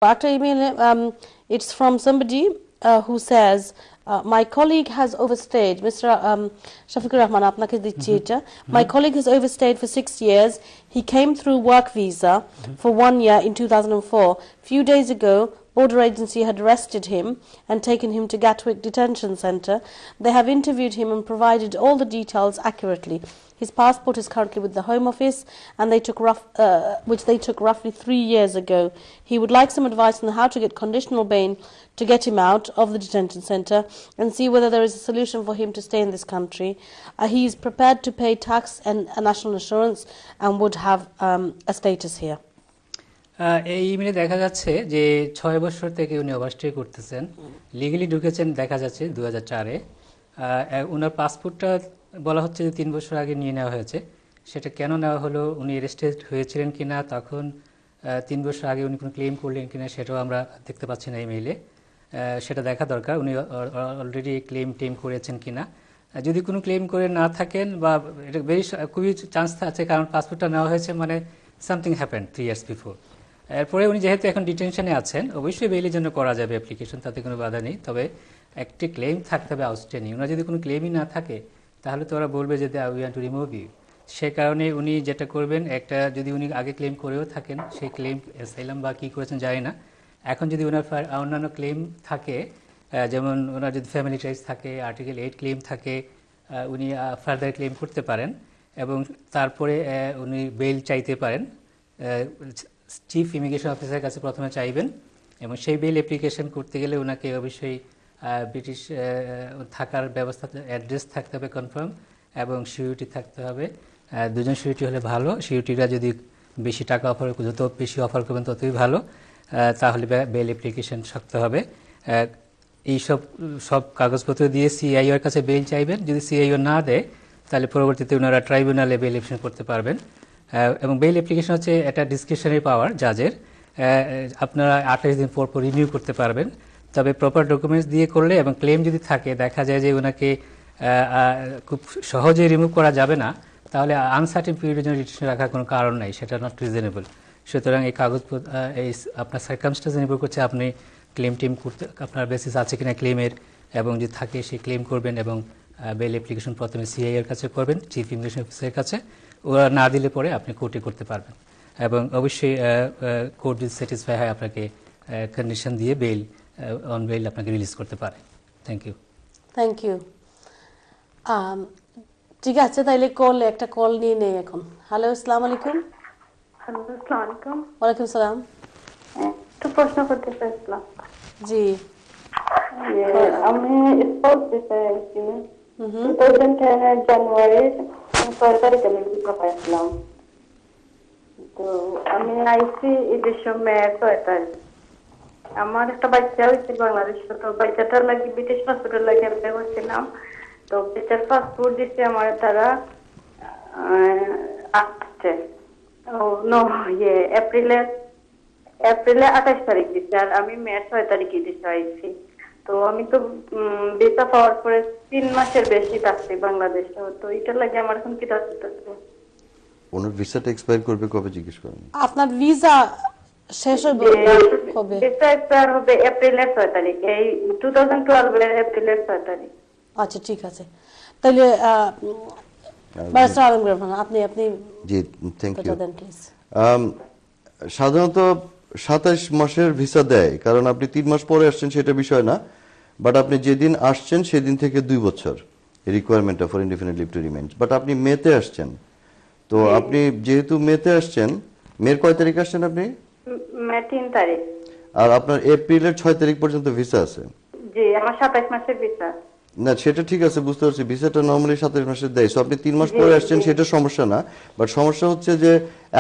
After email, it's from somebody who says, my colleague has overstayed. Mr. Shafiqur Rahman, আপনাকে দিচ্ছি এটা. My colleague has overstayed for 6 years. He came through work visa for 1 year in 2004. Few days ago, border agency had arrested him and taken him to Gatwick Detention Centre. They have interviewed him and provided all the details accurately. His passport is currently with the Home Office, and which they took roughly 3 years ago. He would like some advice on how to get conditional bail to get him out of the detention centre and see whether there is a solution for him to stay in this country. He is prepared to pay tax and national insurance and would have a status here. এই ইমেলে দেখা যাচ্ছে যে 6 বছর থেকে উনি overstay করতেছেন, legally ঢুকেছেন দেখা যাচ্ছে 2004-এ। ওনার পাসপোর্টটা বলা হচ্ছে যে 3 বছর আগে নিয়ে নেওয়া হয়েছে। সেটা কেন নেওয়া হলো, উনি অ্যারেস্টেড হয়েছিলেন কিনা, তখন 3 বছর আগে উনি কোনো ক্লেম করলেন কিনা সেটাও আমরা দেখতে পাচ্ছি না ইমেইলে। সেটা দেখা দরকার, উনি অলরেডি ক্লেম করেছেন কিনা। যদি কোনো ক্লেম করে না থাকেন বা এটা খুবই চান্স আছে, কারণ পাসপোর্টটা নেওয়া হয়েছে মানে সামথিং হ্যাপেন্ড 3 ইয়ার্স বিফোর। এরপরে উনি যেহেতু এখন ডিটেনশনে আছেন, অবশ্যই বেইলের জন্য করা যাবে অ্যাপ্লিকেশন, তাতে কোনো বাধা নেই। তবে একটি ক্লেম থাকতে হবে আউটস্ট্যান্ডিং। ওনার যদি কোনো ক্লেমই না থাকে তাহলে তো ওরা বলবে যে we want to remove you. সে কারণে উনি যেটা করবেন, একটা যদি উনি আগে ক্লেম করেও থাকেন, সেই ক্লেম অ্যাসাইলাম বা কী করেছেন জানি না, এখন যদি ওনার অন্যান্য ক্লেম থাকে, যেমন ওনার যদি ফ্যামিলি টাইজ থাকে, আর্টিকেল 8 ক্লেম থাকে, উনি ফার্দার ক্লেম করতে পারেন এবং তারপরে উনি বেল চাইতে পারেন। চিফ ইমিগ্রেশন অফিসারের কাছে প্রথমে চাইবেন এবং সেই বেল অ্যাপ্লিকেশন করতে গেলে ওনাকে অবশ্যই ব্রিটিশ থাকার ব্যবস্থা, অ্যাড্রেস থাকতে হবে কনফার্ম, এবং সিউরিটি থাকতে হবে। দুজন সিউরিটি হলে ভালো, সিউরিটিরা যদি বেশি টাকা অফার, যত বেশি অফার করবেন ততই ভালো, তাহলে বেল অ্যাপ্লিকেশন থাকতে হবে। এই সব কাগজপত্র দিয়ে সিআইওর কাছে বেল চাইবেন। যদি সিআইও না দেয় তাহলে পরবর্তীতে ওনারা ট্রাইব্যুনালে বেল অ্যাপ্লিকেশন করতে পারবেন। এবং বেল অ্যাপ্লিকেশন হচ্ছে একটা ডিসক্রিপশনারি পাওয়ার জাজের, আপনারা 28 দিন পর রিনিউ করতে পারবেন। তবে প্রপার ডকুমেন্টস দিয়ে করলে এবং ক্লেম যদি থাকে, দেখা যায় যে ওনাকে খুব সহজে রিমুভ করা যাবে না, তাহলে আনসার্টেন পিরিয়ডের জন্য ডিটেনশন রাখার কোনো কারণ নাই, সেটা নট রিজনেবল। সুতরাং এই কাগজপত্র আপনার সার্কামস্টেন্স নির্ভর করছে, আপনি ক্লেম করতে আপনার বেসিস আছে কিনা ক্লেমের, এবং যদি থাকে সেই ক্লেম করবেন এবং বেল অ্যাপ্লিকেশন প্রথমে সিআইএর কাছে করবেন, চিফ ইমিগ্রেশন অফিসারের কাছে। ওরা না দিলে পরে আপনি কোর্টে করতে পারবেন এবং অবশ্যই কোর্ট যদি স্যাটিসফাই হয় আপনাকে কন্ডিশন দিয়ে বেল অন বেল আপনাকে রিলিজ করতে পারে। Thank you. ঠিক আছে, তাইলে একটা কল নিয়ে নেই এখন। হ্যালো, আসসালামু আলাইকুম। হ্যালো, আসসালামু আলাইকুম। ওয়ালাইকুম সালাম। একটু প্রশ্ন করতে চাইছিলাম। জি, আমি স্পোর্টস বিষয়ে 2010 জানুয়ারি 6 তারিখে আমি ভিসা পাইছিলাম। তো আমি আইসি এই দেশে মে 6 তারিখ। আমার একটা বাচ্চা হয়েছে বাংলাদেশে, তো বাচ্চাটার লাগে ব্রিটিশ পাসপোর্টের লাগে অ্যাপ্লাই করছিলাম। তো ব্রিটিশ পাসপোর্ট দিচ্ছে আমার, তারা আসছে এপ্রিলে 28 তারিখ দিচ্ছে, আর আমি মে 6 তারিখে দিতে আইছি। তো আমি তো ভিসা পাওয়ার পরে 3 মাসের বেশি থাকছি বাংলাদেশে। তো এটার লাগে আমার এখন কি করতে হবে? ওনার ভিসাটা এক্সপায়ার করবে কবে জিজ্ঞেস করেন? আপনার ভিসা শেষ হবে কবে? ভিসা এক্সপায়ার হবে এপ্রিলের 6 তারিখ, এই 2012 এর এপ্রিলের 6 তারিখ। আচ্ছা, ঠিক আছে। তাহলে ব্যারিস্টার আলমগীর রহমান, আপনি জি, থ্যাংক ইউ। Then please. সাধারণত 27 মাসের ভিসা দেয়, কারণ আপনি 3 মাস পরে আসছেন সেটা বিষয় না, বাট আপনি যেদিন আসছেন সেদিন থেকে 2 বছর requirement for indefinite leave to remain. But আপনি মেতে আসছেন, তো আপনি যেহেতু মেতে আসছেন, মের কয় তারিখ আসছেন আপনি? মে 3 তারিখ। আর আপনার এপ্রিলের 6 তারিখ পর্যন্ত ভিসা আছে? জি, আমার 27 মাসের ভিসা। না, সেটা ঠিক আছে, বুঝতে পারছি, ভিসাটা নরমালি 27 মাসের দেয়। সো আপনি 3 মাস পরে আসছেন, সেটা সমস্যা না। বাট সমস্যা হচ্ছে যে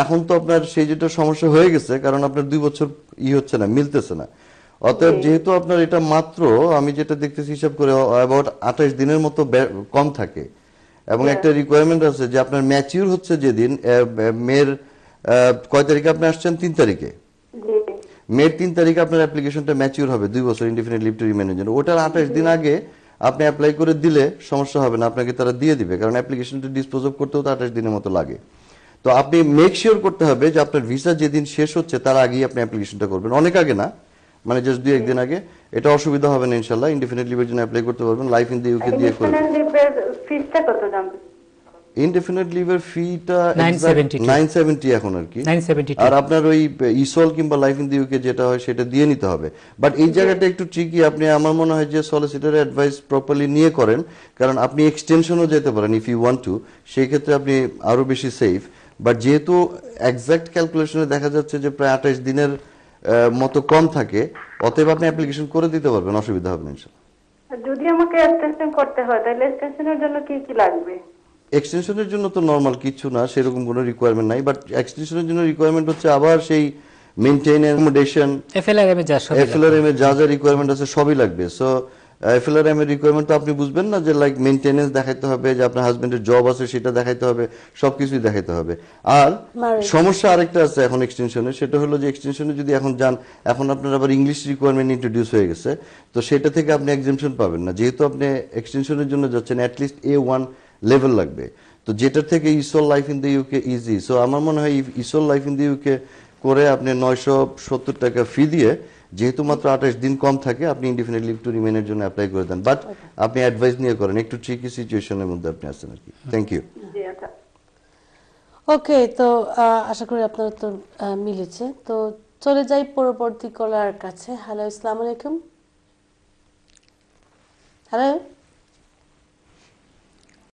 এখন তো আপনার সেই যেটা সমস্যা হয়ে গেছে, কারণ আপনার 2 বছর হচ্ছে না, মিলতেছে না। অতএব যেহেতু আপনার এটা মাত্র, আমি যেটা দেখতেছি হিসাব করে অ্যাবাউট 28 দিনের মতো কম থাকে, এবং একটা রিকোয়ারমেন্ট আছে যে আপনার ম্যাচিউর হচ্ছে যেদিন মের কয় তারিখে আপনি আসছেন? 3 তারিখে। মের 3 তারিখে আপনার অ্যাপ্লিকেশনটা ম্যাচিউর হবে 2 বছর ইনডিফিনিট লিভ টু রিমেইনের জন্য। ওটার 28 দিন আগে আপনি অ্যাপ্লাই করে দিলে সমস্যা হবে না, আপনাকে তারা দিয়ে দিবে, কারণ অ্যাপ্লিকেশনটা ডিসপোজ অফ করতেও তো 28 দিনের মতো লাগে। তো আপনি মেক শিওর করতে হবে যে আপনার ভিসা যেদিন শেষ হচ্ছে তার আগেই আপনি অ্যাপ্লিকেশনটা করবেন, অনেক আগে না, মানে জাস্ট 2-1 দিন আগে। এটা অসুবিধা হবে না ইনশাআল্লাহ। ইনডিফিনিট লিভের জন্য অ্যাপ্লাই করতে পারবেন, লাইফ ইন দ্য ইউকে দিয়ে করবেন। ইন্ডিপেন্ডেন্ট লিভের ফিসটা কত জানতে? ইনডিফিনিট লিভের ফিটা 972 970 এখন আর কি। 972 আর আপনার ওই ইসল কিংবা লাইফ ইন দি ইউকে যেটা হয় সেটা দিয়ে নিতে হবে। বাট এই জায়গাটা একটু ট্রিকি, আপনি আমার মনে হয় যে সলিসিটরের অ্যাডভাইস প্রপারলি নিয়ে করেন, কারণ আপনি এক্সটেনশনও যেতে পারেন ইফ ইউ ওয়ান্ট টু, সেই ক্ষেত্রে আপনি আরো বেশি সেফ। বাট যেহেতু এক্সাক্ট ক্যালকুলেশনে দেখা যাচ্ছে যে প্রায় 28 দিনের মতো কম থাকে, অতএব আপনি অ্যাপ্লিকেশন করে দিতে পারবেন, অসুবিধা হবে না ইনশাআল্লাহ। যদি আমাকে এক্সটেনশন করতে হয় তাহলে এক্সটেনশনের জন্য কি কি লাগবে? এক্সটেনশনের জন্য তো নরমাল কিছু না, সেরকম কোনো রিকোয়ারমেন্ট নাই। বাট এক্সটেনশনের জন্য রিকোয়ারমেন্ট হচ্ছে আবার সেই মেইনটেইন, অ্যাকোমোডেশন, এফএলআরএম এ যা সব এফএলআরএম এর যা যা রিকোয়ারমেন্ট আছে সবই লাগবে। সো এফএলআরএম এর রিকোয়ারমেন্ট তো আপনি বুঝবেন না, যে লাইক মেইনটেনেন্স দেখাইতে হবে, যে আপনার হাজবেন্ডের জব আছে সেটা দেখাইতে হবে, সবকিছুই দেখাইতে হবে। আর Marriage. সমস্যা আরেকটা আছে এখন এক্সটেনশনে, সেটা হলো যে এক্সটেনশনে যদি এখন যান, এখন আপনার আবার ইংলিশ রিকোয়ারমেন্ট ইন্ট্রোডিউস হয়ে গেছে, তো সেটা থেকে আপনি এক্সেমশন পাবেন না, যেহেতু আপনি এক্সটেনশনের জন্য যাচ্ছেন অ্যাটলিস্ট A1 লেভেল লাগবে। তো যেটার থেকে ইসল life in the UK easy. So আমার মনে হয় ইসল লাইফ ইন দ্য ইউকে করে আপনি 970 টাকা ফি দিয়ে, যেহেতু মাত্র 28 দিন কম থাকে, আপনি ইনডিফিনিট লিভ টু রিমেইনের জন্য অ্যাপ্লাই করে দেন। বাট আপনি অ্যাডভাইস নিয়ে করেন, একটু ট্রিকি সিচুয়েশনের মধ্যে আপনি আছেন আর কি। Thank you. জি আচ্ছা। ওকে, তো আশা করি আপনার উত্তর মিলেছে। তো চলে যাই পরবর্তী কলার কাছে। হ্যালো, আসসালামু আলাইকুম। হ্যালো।